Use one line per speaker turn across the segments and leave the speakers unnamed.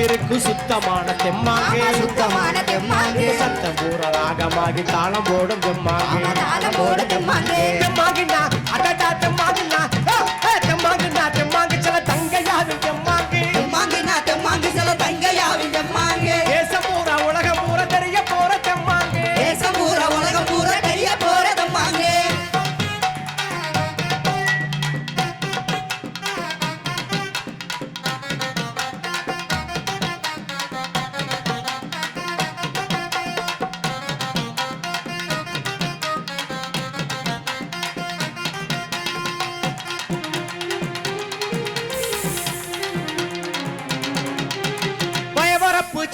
இருக்கு சுத்தமான தெம்மாங்கே
சுத்தமான தெம்மாங்கே
சத்தம் பூர ராகமாகி தாளம் போடும் தெம்மாங்கே
தாளம் போடும் தெம்மாங்கே
தெம்மாங்கினா அடடா தெம்மாங்கினா தெம்மாங்கினா தெம்மாங்கு சில தங்கையாவின் தெம்மாங்கே
தெம்மாங்கினா தெம்மாங்கு சில தங்கையாவின் தெம்மாங்கே
தேசம் பூரா உலகம் பூரா தெரிய போற தெம்மாங்கே
தேசம் பூரா உலகம் பூரா தெரிய போற தெம்மாங்கே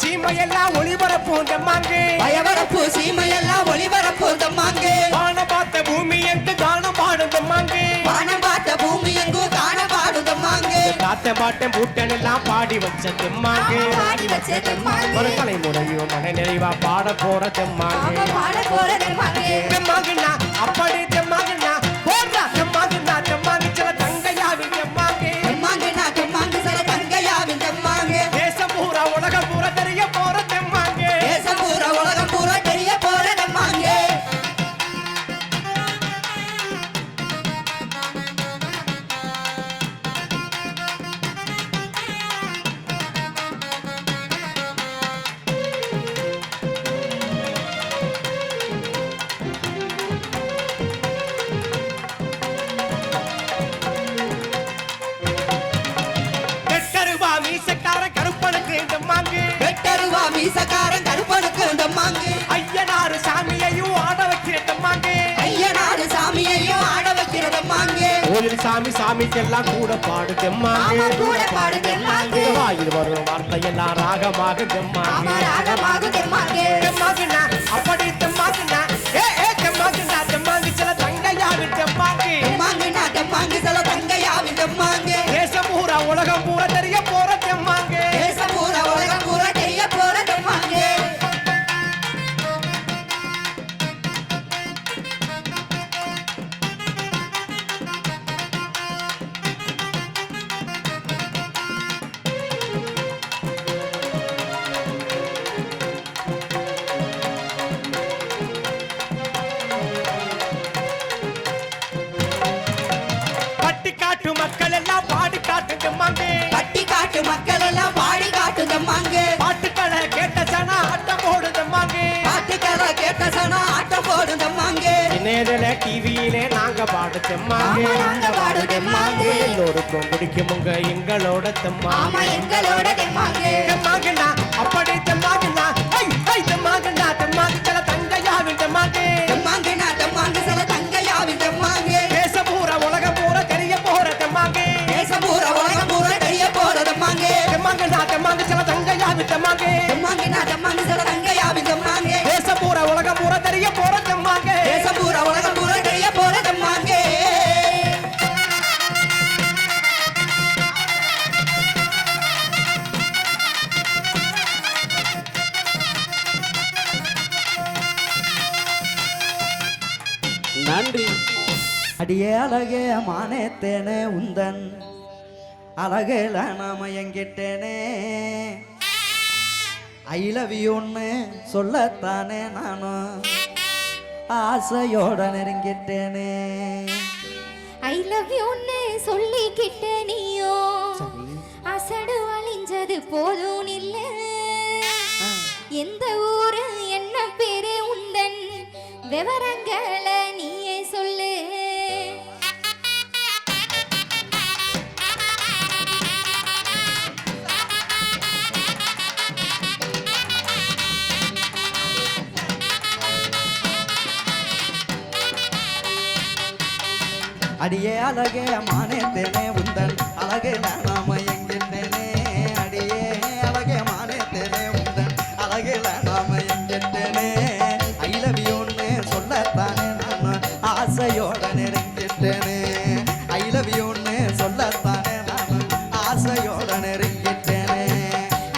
சீமையெல்லாம் ஒளிபரப்பும் தெம்மாங்கே
பயவரப்பு சீமையெல்லாம் ஒளிபரப்பும் தெம்மாங்கே
வானம் பார்த்த பூமி எங்கு காணம் பாடும் தெம்மாங்கே
வானம் பார்த்த பூமி எங்கு காண பாடும் தெம்மாங்கே
காத்த பாட்டம் பூட்டன் எல்லாம் பாடி வச்ச தெம்மாங்கே
பாடி வச்ச தெம்மாங்கே
ஒரு கலைமுறையும் மன நிறைவா பாட போற தெம்மாங்கே
பாட போற தெம்மாங்கே
தெம்மாங்கினா அப்படி தெம்மாங்கினா போடுறா தெம்மாங்கினா தெம்மாங்கு சில தங்கையாவின் தெம்மாங்கே
தெம்மாங்கினா தெம்மாங்கு சில தங்கையாவின் தெம்மாங்கே
தேசம் பூரா உலகம் பூரா தெரிய போற தெம்மாங்கே
தேசம் பூரா உலகம் பூரா தெரிய போற தெம்மாங்கே
கெட்டருவா மீசக்கார கருப்பனுக்கு தெம்மாங்கே
வெட்டருவா மீசக்காரன் கருப்பனுக்கு தெம்மாங்கே
ஐயனாரு சாமியையும் ஆட வைக்கிற தெம்மாங்கே
ஐயனாரு சாமியையும் ஆட வைக்கிற தெம்மாங்கே
கோயில் சாமி சாமிக்கெல்லாம் கூட பாடு தெம்மாங்கே
கூட பாடு தெம்மாங்கே
வாயில் வரும் வார்த்தையெல்லாம் ராகமாக தெம்மாங்கே
ராகமாக தெம்மாங்கே
தெம்மாங்கினா அப்படி தெம்மாங்கினா தெம்மாங்கினா தெம்மாங்கு சில தங்கையாவின் தெம்மாங்கே
தெம்மாங்கினா தெம்மாங்கு சில தங்கையாவின் தெம்மாங்கே
தேசம் பூரா உலகம் பூரா தெரிய போற தெம்மாங்கே
தேசம் பூரா உலகம் பூரா தெரிய போற தெம்மாங்கே
பட்டி காட்டு மக்கள் எல்லாம் பாடி காட்டு தெம்மாங்கே
பட்டி காட்டு மக்கள் எல்லாம் பாடி காட்டு தெம்மாங்கே
பாட்டுக்களை கேட்ட சனா ஆட்டம் போடு தெம்மாங்கே
பாட்டுக்களை கேட்ட சனா ஆட்டம் போடு தெம்மாங்கே
இணையதள டிவியிலே நாங்க பாடு தெம்மாங்கே
நாங்க பாடு தெம்மாங்கே
எல்லோருக்கும் பிடிக்குமுங்க எங்களோட தெம்மாங்கே
ஆமா எங்களோட தெம்மாங்கே
தெம்மாங்கண்ணா அப்படி தெம்மாங்கண்ணா தெம்மாங்கண்ணா தெம்மாங்கு சில தங்கையாவின் தெம்மாங்கே
தெம்மாங்கினா தெம்மாங்கு சில தங்கையாவின் தெம்மாங்கே
தேசம் பூரா உலகம் பூரா தெரிய போற தெம்மாங்கே
தேசம் பூரா உலகம் பூரா தெரிய போற தெம்மாங்கே
தெம்மாங்கண்ணா தெம்மாங்கு சில தங்கையாவின் தெம்மாங்கே
தெம்மாங்கினா தெம்மாங்கு சில தங்கையாவின் தெம்மாங்கே
தேசம் பூரா உலகம் பூரா தெரிய போற தெம்மாங்கே
தேசம் பூரா உலகம் பூரா தெரிய போற தெம்மாங்கே
நன்றி.
அடியே அழகே மானேத்தேனே உந்தன் அழகேல நாம எங்கிட்டேனே ஐ லவ் யூன்னு சொல்லத்தானே நானும் ஆசையோட நெருங்கிட்டேனே
ஐ லவ் யூன்னு சொல்லிக்கிட்ட நீயோ
சரி
அசடு அழிஞ்சது போதும் இல்ல எந்த ஊரு என்ன பேரு உந்தன் விவரங்களை நீயே சொல்லு
அடியே அழகே மானேத்தேனே உந்தன் அழகேல நாம எங்கிட்டேனே அடியே அழகே மானேத்தேனே உந்தன் அழகேல நாம எங்கிட்டேனே ஐ லவ் யூன்னு சொல்லத்தானே நான் ஆசையோட நெருங்கிட்டேனே ஐ லவ் யூன்னு சொல்லத்தானே நான் ஆசையோட நெருங்கிட்டேனே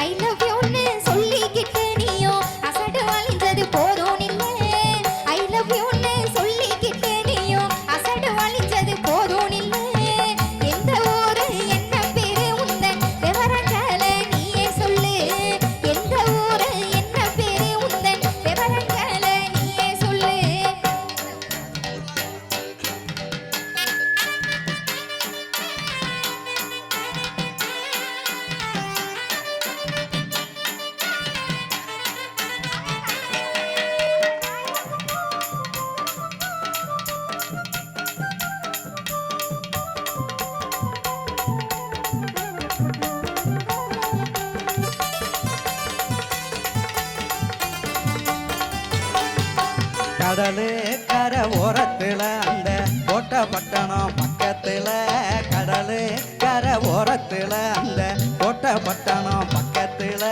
ஐ லவ் யூன்னு சொல்லிக்கிட்ட நீயோ அசடு அழிஞ்சது போதும் இல்ல ஐ லவ் யூன்னு சொல்லிக்கிட்ட நீயோ அசடு அழிஞ்சது போதும் இல்ல எந்த ஊரு என்ன பேரு
கடலு கரை ஓரத்துல அந்த கோட்டை பட்டணம் பக்கத்துல கடலு கரை ஓரத்துல அந்த கோட்டை பட்டணம் பக்கத்துல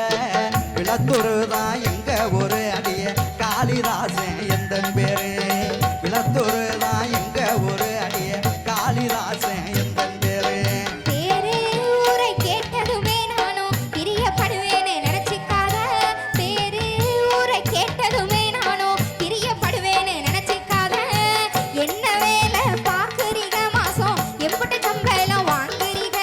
விளத்தூரு தான் எங்க ஒரு அடிய காளிதாசன் எந்த பேரு விளத்தூரு தான் எங்க ஒரு அடிய காளிதாசன் எந்த பேரு
பேரு ஊரை கேட்டதுமே நானும் பிரியப்படுவேன்னு நினைச்சுக்காத பேரு ஊரை கேட்டதுமே நானும் பிரியப்படுவேன்னு நினைச்சுக்காத என்ன வேலை பாக்குறீங்க மாசம் எம்புட்டு சம்பளம் வாங்குறீங்க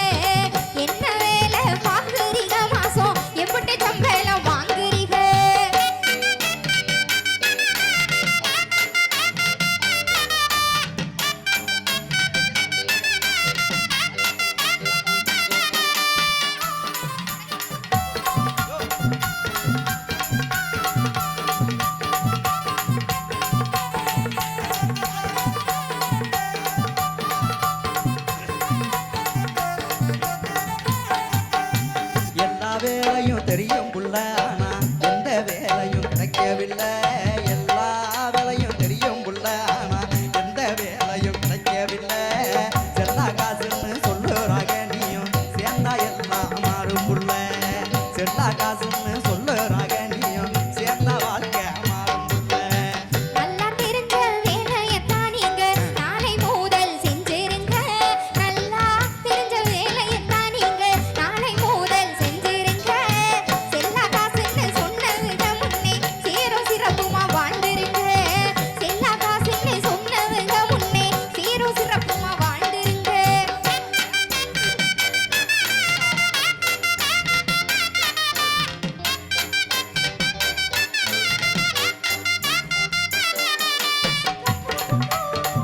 என்ன வேலை பாக்குறீங்க மாசம் எம்புட்டு சம்பளம் வாங்குறீங்க
எல்லா வேலையும் தெரியும் புள்ள ஆனா எந்த வேலையும் கிடைக்கவில்லை எல்லா வேலையும் தெரியும் புள்ள ஆனா எந்த வேலையும் கிடைக்கவில்லை செல்லா காசுன்னு சொல்லுறாங்க நீயும் சேர்ந்தா எல்லாம் மாறும் புள்ள செல்லா காசுன்னு சொல்லுறாங்க நீயும் சேர்ந்தா வாழ்க்கை மாறும் புள்ள
நல்லா தெரிஞ்ச வேலையத்தான் நீங்க நாளை முதல் செஞ்சிருங்க நல்லா தெரிஞ்ச வேலையத்தான் நீங்க நாளை முதல் செஞ்சிருங்க செல்லா காசுன்னு சொன்ன விதம் முன்னே சீரும் சிறப்புமா வாழ்ந்திருங்க செல்லா காசுன்னு சொன்னவங்க முன்னே சீரும் சிறப்புமா வாழ்ந்திருங்க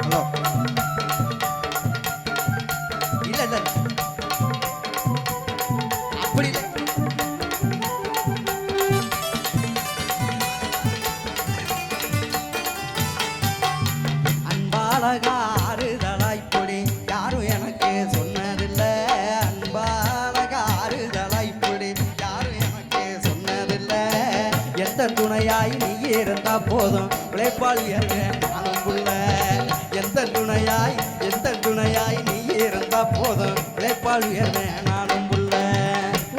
ஹலோ இல்ல இல்ல அப்படி இல்லை அன்பாலகா ஆறுதலாய்ப்பொடி யாரும் எனக்கு சொன்னதில்லை அன்பாலகா ஆறுதலாய்ப்பொடி யாரும் எனக்கு சொன்னதில்லை எந்த துணையாய் நீ இருந்தா போதும் உழைப்பாளி அனுப்புள்ள எந்த துணையாய் நீ இருந்தா போதும் உழைப்பாளி நானும் புள்ள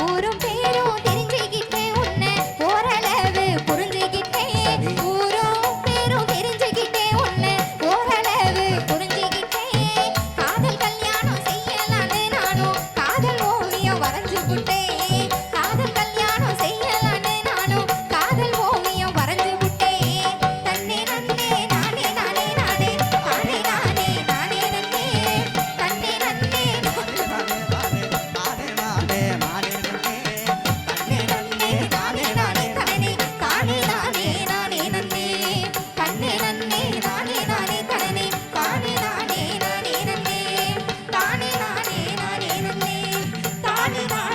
ஊரும் பேரும் தெரிஞ்சுக்கிட்டேன் உன்னை ஓரளவு புரிஞ்சுக்கிட்டேன் ஊரும் பேரும் தெரிஞ்சுக்கிட்டேன் உன்னை ஓரளவு புரிஞ்சுக்கிட்டேன் காதல் கல்யாணம் செய்யலான்னு நானும் காதல் ஓவியம் வரைஞ்சு விட்டேன் காதல் கல்யாணம் செய்யலான்னு நானும் காதல் ஓவியம் வரைஞ்சு விட்டேன் தன்னே நன்னே நானே நானே நானே நானே நானே நானே நன்னே தன்னே நன்னே தானே நானே